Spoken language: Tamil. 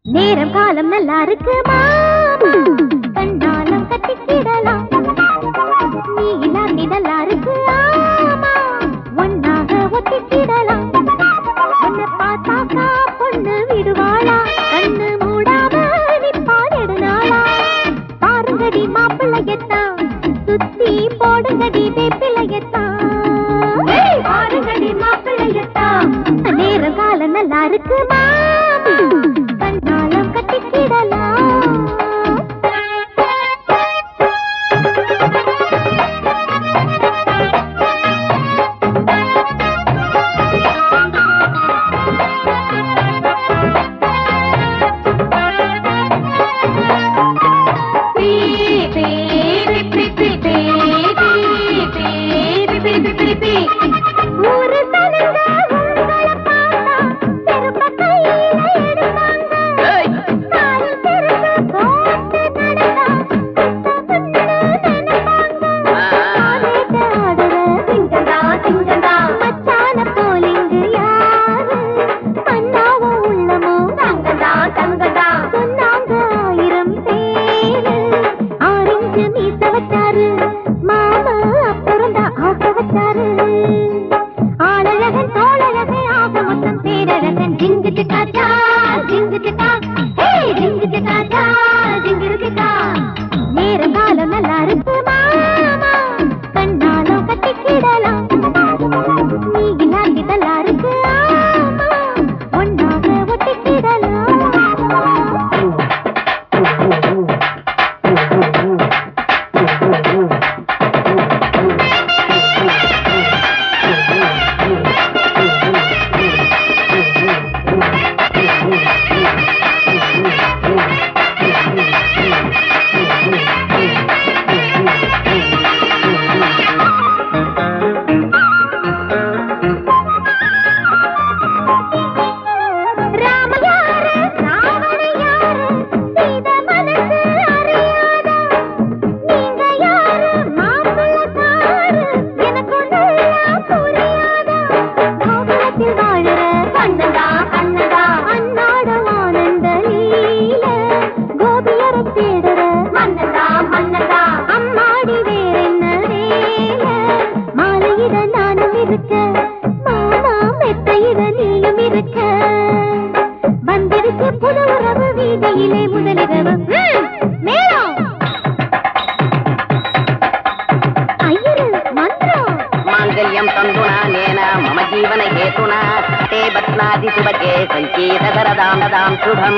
நேரம் காலம் நல்லா இருக்கு மாமா, கண்ணாலம் கட்டிக்கிடலாம். நீ இல்லாட்டி நல்லா இருக்கு ஆமா, ஒன்னாக ஒட்டிக்கிடலாம். உன்னை பார்த்தாக்கா பொண்ணு விடுவாளா, கண்ணு மூடாம நிப்பாடிடுனாளா. பாருங்கடி மாப்பிள்ளையத்தான், சுத்தி போடுங்கடி வேப்பிள்ளையத்தான். பாருங்கடி மாப்பிள்ளையத்தான், நேரம் காலம் நல்லா இருக்கு மாமா, கண்ணாலம் கட்டிக்கிடலாம். ते बत्नादि सुभगे संकेत दरदाम ददाम शुभम